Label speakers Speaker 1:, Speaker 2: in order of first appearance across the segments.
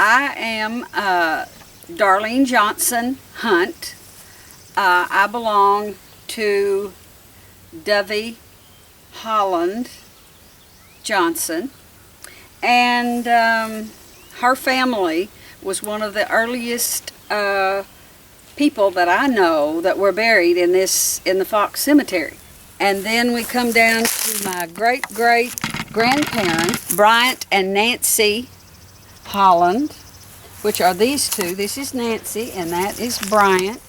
Speaker 1: I am Darlene Johnson Hunt. I belong to Dovey Holland Johnson, and her family was one of the earliest people that I know that were buried in the Fox Cemetery. And then we come down to my great-great-grandparents, Bryant and Nancy Holland, which are these two. This is Nancy and that is Bryant.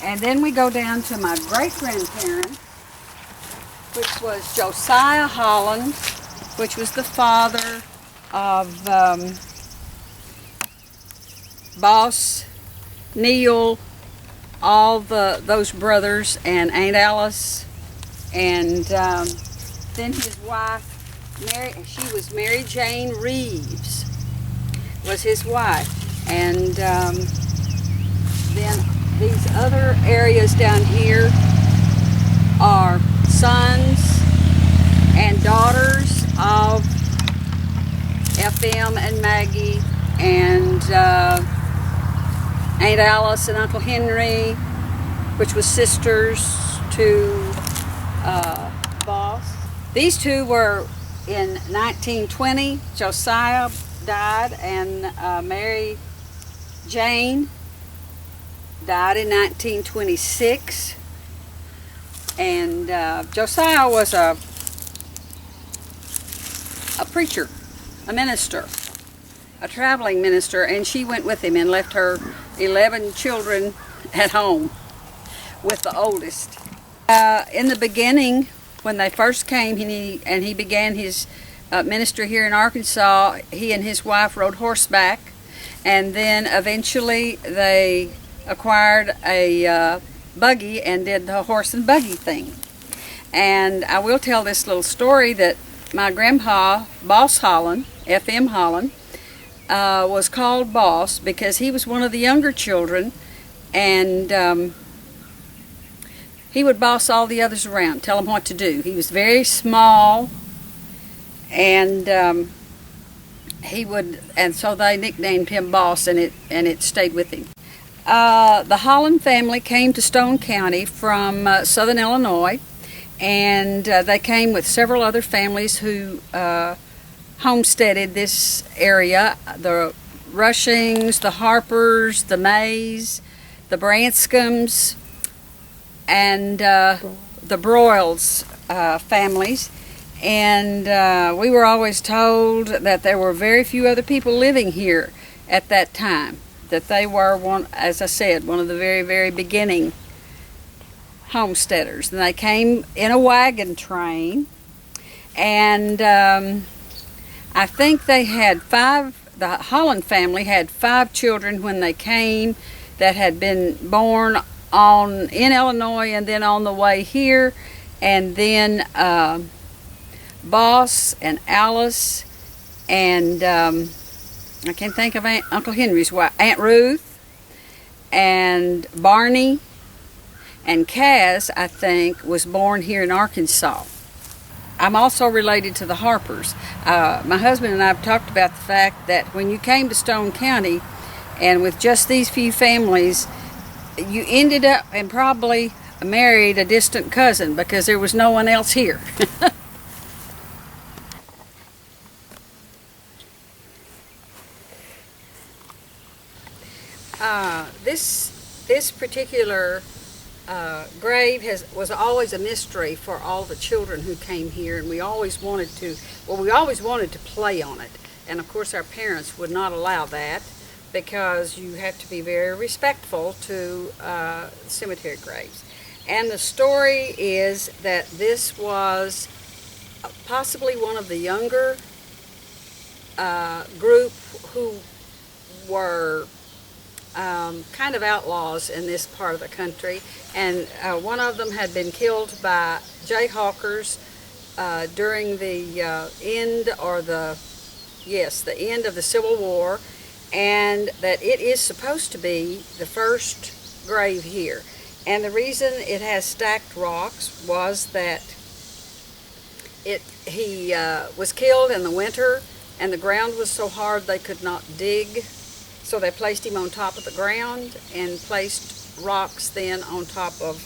Speaker 1: And then we go down to my great-grandparents, which was Josiah Holland, which was the father of Boss, Neil, all those brothers, and Aunt Alice, and then his wife, she was Mary Jane Reeves, was his wife, and then these other areas down here are sons and daughters of FM and Maggie and Aunt Alice and Uncle Henry, which was sisters to Boss. These two were in 1920. Josiah died, and Mary Jane died in 1926. And Josiah was a preacher, a minister, a traveling minister, and she went with him and left her 11 children at home with the oldest. In the beginning, when they first came, he began his ministry here in Arkansas, he and his wife rode horseback, and then eventually they acquired a buggy and did the horse and buggy thing. And I will tell this little story that my grandpa, Boss Holland, FM Holland, was called Boss because he was one of the younger children, and he would boss all the others around, tell them what to do. He was very small, and so they nicknamed him Boss, and it stayed with him. The Holland family came to Stone County from southern Illinois, and they came with several other families who homesteaded this area. The Rushings, the Harpers, the Mays, the Branscombs, and the Broyles families. And we were always told that there were very few other people living here at that time, that they were, as I said, one of the very, very beginning homesteaders. And they came in a wagon train, and I think they had the Holland family had 5 children when they came that had been born in Illinois and then on the way here. And then Boss and Alice and I can't think of Uncle Henry's wife, Aunt Ruth, and Barney, and Kaz, I think, was born here in Arkansas. I'm also related to the Harpers. My husband and I have talked about the fact that when you came to Stone County, and with just these few families, you ended up and probably married a distant cousin because there was no one else here. This particular grave was always a mystery for all the children who came here, and we always wanted to play on it. And of course our parents would not allow that because you have to be very respectful to cemetery graves. And the story is that this was possibly one of the younger group who were kind of outlaws in this part of the country, and one of them had been killed by jayhawkers during the end of the Civil War, and that it is supposed to be the first grave here. And the reason it has stacked rocks was that he was killed in the winter and the ground was so hard they could not dig. So they placed him on top of the ground and placed rocks then on top of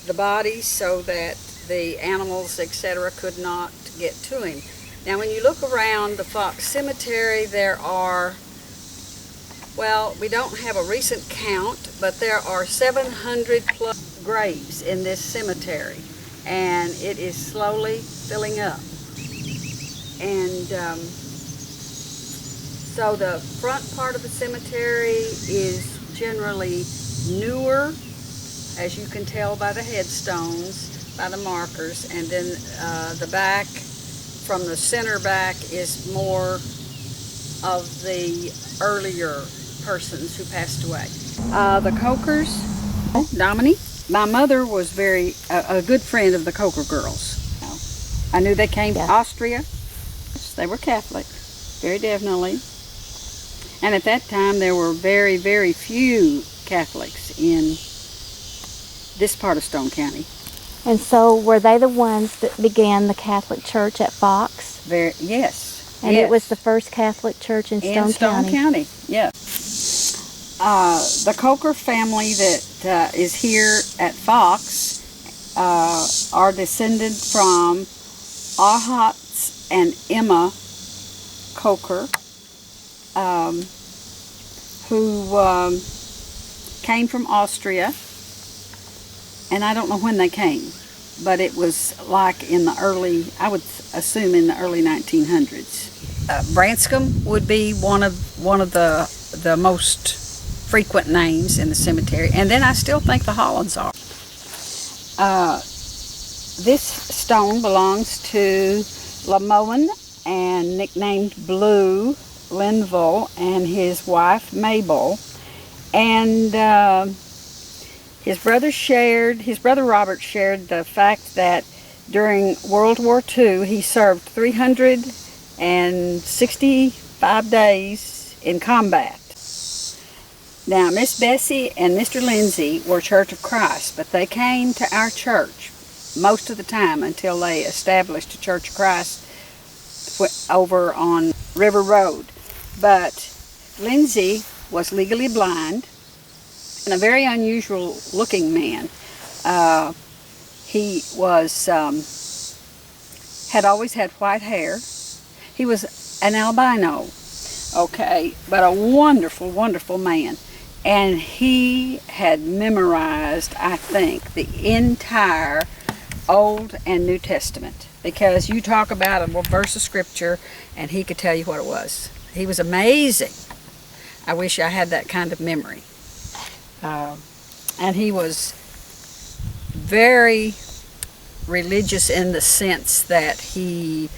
Speaker 1: the body so that the animals, etc., could not get to him. Now when you look around the Fox Cemetery, there are, well, we don't have a recent count, but there are 700 plus graves in this cemetery, and it is slowly filling up. And so the front part of the cemetery is generally newer, as you can tell by the headstones, by the markers, and then the back, from the center back, is more of the earlier persons who passed away. The Cokers, Dominique, my mother was a good friend of the Coker girls. I knew they came from Austria. They were Catholic, very definitely. And at that time there were very, very few Catholics in this part of Stone County.
Speaker 2: And so were they the ones that began the Catholic Church at Fox?
Speaker 1: Yes.
Speaker 2: And it was the first Catholic church in Stone County?
Speaker 1: In Stone County, yes. The Coker family that is here at Fox are descended from Ahats and Emma Coker, who came from Austria. And I don't know when they came, but it was like in the early, I would assume in the early 1900s. Branscombe would be one of the most frequent names in the cemetery, and then I still think the Hollands are. This stone belongs to Lamoen, and nicknamed Blue Linville, and his wife Mabel, and his brother Robert shared the fact that during World War II he served 365 days in combat. Now, Miss Bessie and Mr. Lindsay were Church of Christ, but they came to our church most of the time until they established a Church of Christ over on River Road. But Lindsay was legally blind and a very unusual looking man. He was had always had white hair. He was an albino, okay, but a wonderful, wonderful man. And he had memorized, I think, the entire Old and New Testament, because you talk about a verse of scripture and he could tell you what it was. He was amazing. I wish I had that kind of memory. And he was very religious in the sense that he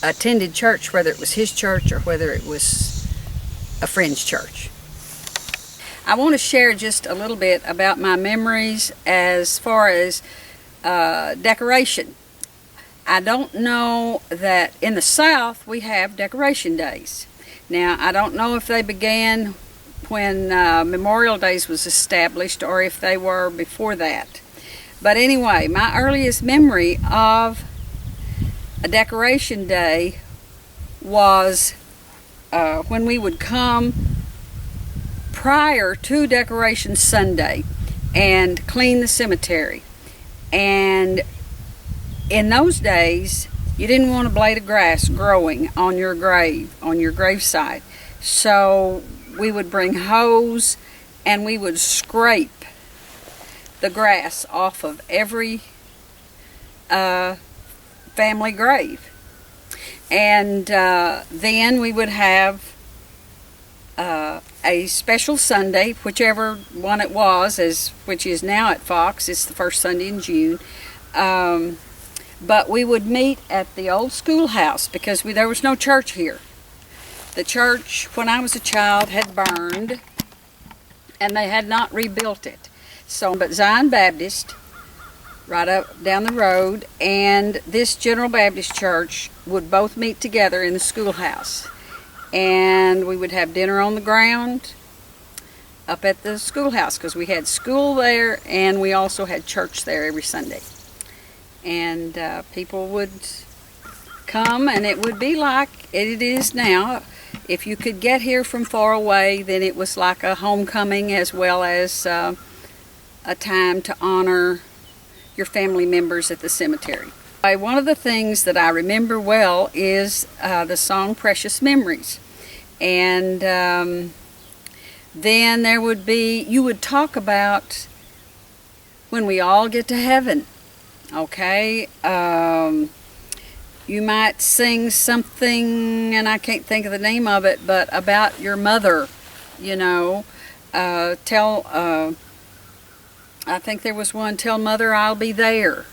Speaker 1: attended church, whether it was his church or whether it was a friend's church. I want to share just a little bit about my memories as far as decoration. I don't know that in the South we have decoration days. Now, I don't know if they began when Memorial Days was established or if they were before that. But anyway, my earliest memory of a decoration day was when we would come prior to Decoration Sunday and clean the cemetery. And in those days, you didn't want a blade of grass growing on your grave, on your gravesite. So we would bring hose and we would scrape the grass off of every family grave. And then we would have a special Sunday, whichever one it was, which is now at Fox. It's the first Sunday in June. But we would meet at the old schoolhouse because there was no church here. The church, when I was a child, had burned and they had not rebuilt it. But Zion Baptist, right up down the road, and this General Baptist Church would both meet together in the schoolhouse. And we would have dinner on the ground up at the schoolhouse because we had school there and we also had church there every Sunday. And people would come, and it would be like it is now. If you could get here from far away, then it was like a homecoming as well as a time to honor your family members at the cemetery. One of the things that I remember well is the song Precious Memories. And then there would be, you would talk about when we all get to heaven, okay? You might sing something, and I can't think of the name of it, but about your mother, you know. I think there was one, Tell Mother I'll Be There.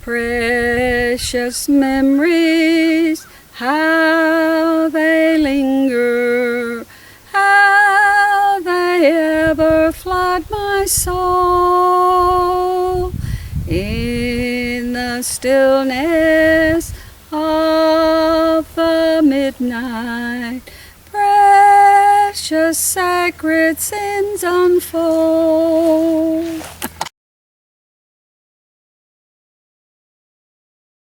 Speaker 1: Precious memories, how they linger, how they ever flood my soul. In the stillness of the midnight, precious sacred sins unfold.